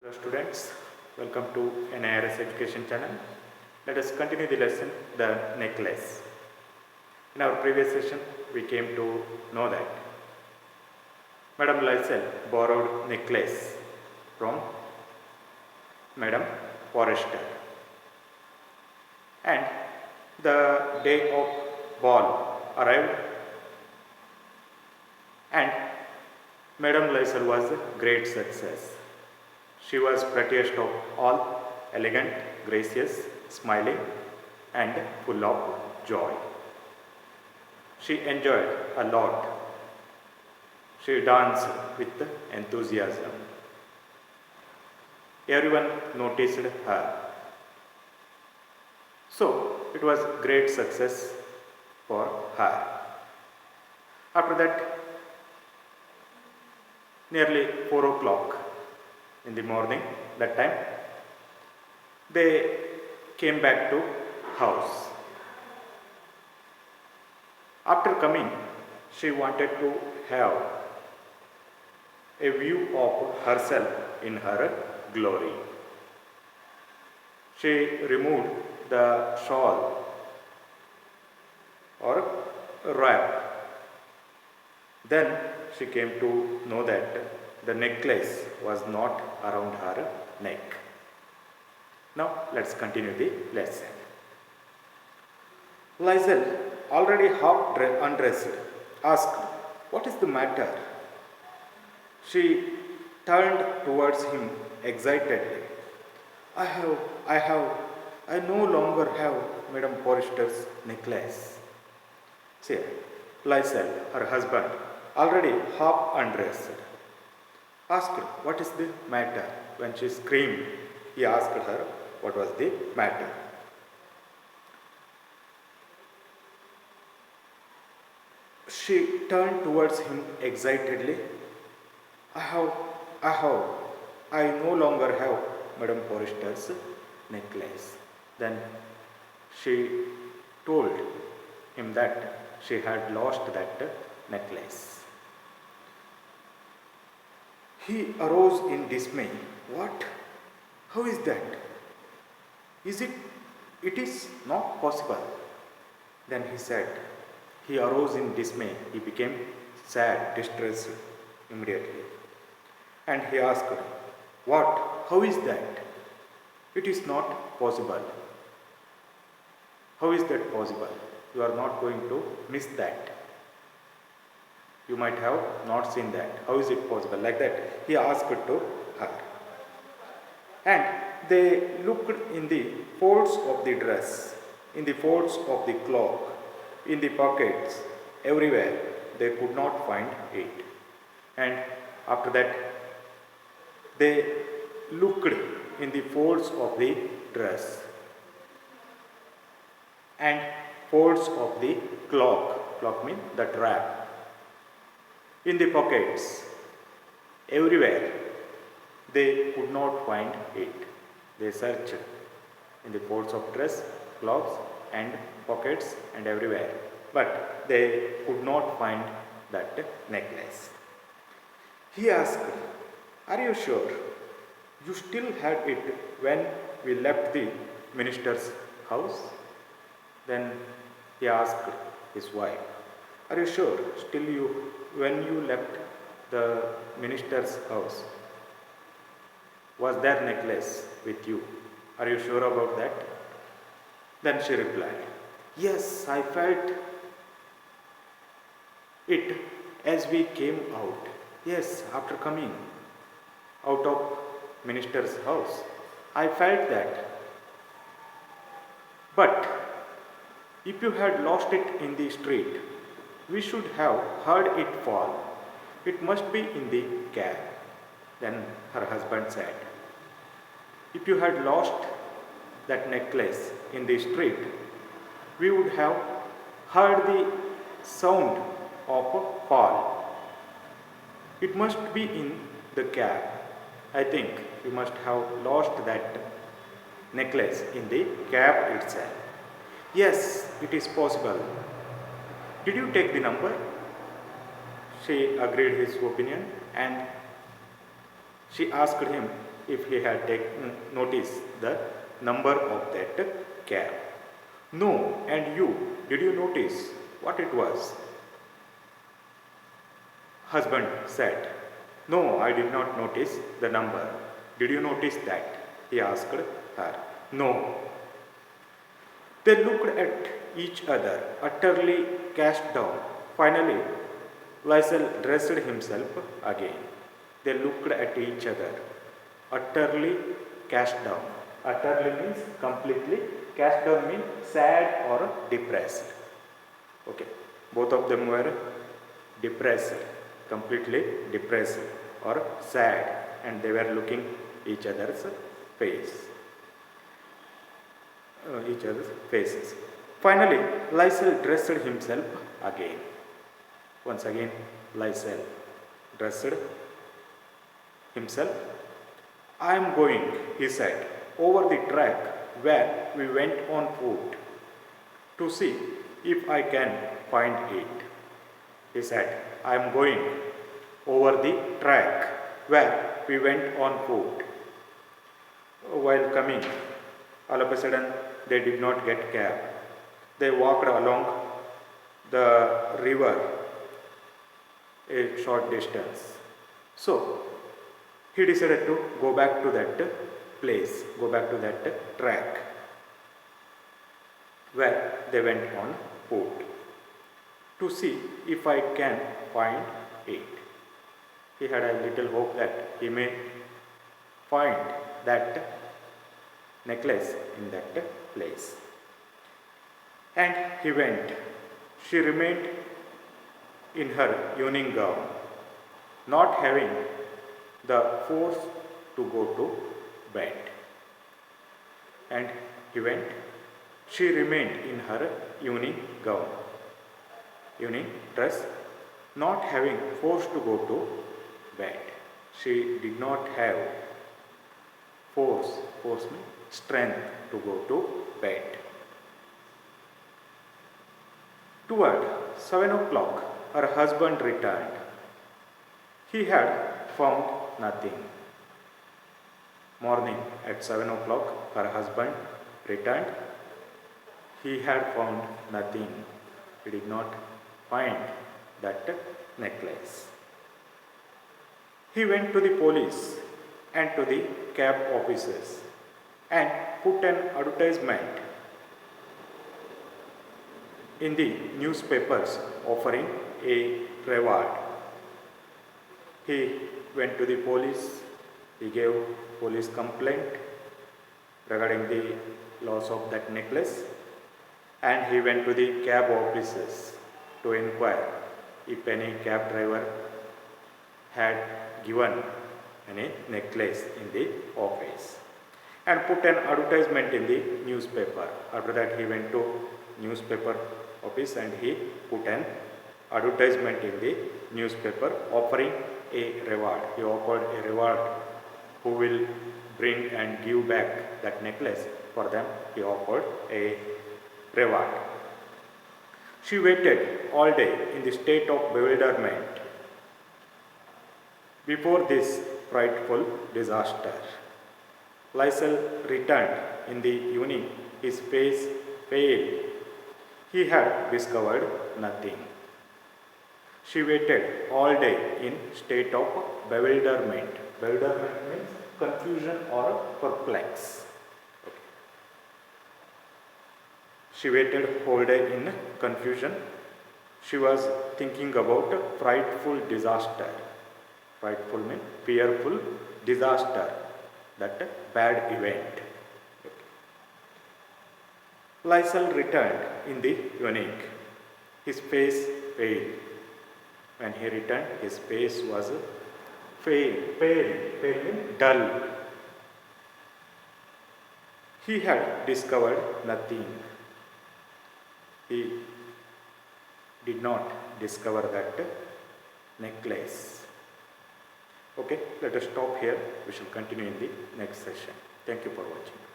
Hello students, welcome to NIRS Education channel. Let us continue the lesson, the necklace. In our previous session, we came to know that Madame Lysel borrowed necklace from Madame Forrester, and the day of ball arrived, and Madame Lysel was a great success. She was prettiest of all, elegant, gracious, smiling, and full of joy. She enjoyed a lot. She danced with enthusiasm. Everyone noticed her. So it was great success for her. After that, nearly 4 o'clock in the morning, that time, they came back to house. After coming, she wanted to have a view of herself in her glory. She removed the shawl or wrap. Then she came to know that the necklace was not around her neck. Now let's continue the lesson. Lysel, already half undressed, asked, "What is the matter?" She turned towards him excitedly. I no longer have Madame Forrester's necklace. See, Lysel, her husband, already half undressed, asked, "What is the matter?" When she screamed, he asked her what was the matter. She turned towards him excitedly. I no longer have Madame Forrester's necklace. Then she told him that she had lost that necklace. He arose in dismay. "What? How is that? It is not possible." Then he said, he arose in dismay. He became sad, distressed immediately. And he asked, "What? How is that? It is not possible." "How is that possible? You are not going to miss that. You might have not seen that. How is it possible?" Like that, he asked to her. And they looked in the folds of the dress, in the folds of the cloak, in the pockets, everywhere. They could not find it. And after that, they looked in the folds of the dress and folds of the cloak. Cloak means the wrap. In the pockets, everywhere, they could not find it. They searched in the folds of dress, clothes, and pockets, and everywhere, but they could not find that necklace. He asked, "Are you sure? You still had it when we left the minister's house?" Then he asked his wife, "Are you sure still when you left the minister's house, was their necklace with you? Are you sure about that?" Then she replied, "Yes, I felt it as we came out. Yes, after coming out of minister's house, I felt that. But if you had lost it in the street, we should have heard it fall. It must be in the cab." Then her husband said, "If you had lost that necklace in the street, we would have heard the sound of a fall. It must be in the cab. I think you must have lost that necklace in the cab itself." "Yes, it is possible. Did you take the number?" She agreed his opinion, and she asked him, if he had noticed the number of that cab. No, and you, did you notice what it was? Husband said, no, I did not notice the number. Did you notice that? He asked her. No. They looked at each other, utterly cast down. Finally, Lysel dressed himself again. They looked at each other, utterly cast down. Utterly means completely, cast down means sad or depressed. Okay, both of them were depressed, completely depressed or sad, and they were looking each other's face. Each other's faces. Finally, Lysel dressed himself again. Once again, Lysel dressed himself. I am going, he said, over the track where we went on foot to see if I can find it. He said, I am going over the track where we went on foot. While coming, all of a sudden they did not get cab. They walked along the river a short distance. So he decided to go back to that place, go back to that track where they went on foot to see if I can find it. He had a little hope that he may find that necklace in that place. And he went. She remained in her evening gown, not having the force to go to bed. And he went. She remained in her evening gown, evening dress, not having force to go to bed. She did not have force means strength to go to bed. Toward 7 o'clock, her husband returned. He had found nothing. Morning at 7 o'clock, her husband returned. He had found nothing. He did not find that necklace. He went to the police and to the cab offices and put an advertisement in the newspapers offering a reward. He went to the police, he gave police complaint regarding the loss of that necklace, and he went to the cab offices to inquire if any cab driver had given any necklace in the office, and put an advertisement in the newspaper. After that, he went to newspaper office and he put an advertisement in the newspaper offering a reward. He offered a reward who will bring and give back that necklace. For them, he offered a reward. She waited all day in the state of bewilderment before this frightful disaster. Lysel returned in the evening, his face pale. He had discovered nothing. She waited all day in state of bewilderment. Bewilderment means confusion or perplex. Okay. She waited whole day in confusion. She was thinking about a frightful disaster. Frightful means fearful disaster, that bad event. Okay. Lysel returned in the evening, his face pale. When he returned, his face was pale means dull. He had discovered nothing. He did not discover that necklace. Okay, let us stop here. We shall continue in the next session. Thank you for watching.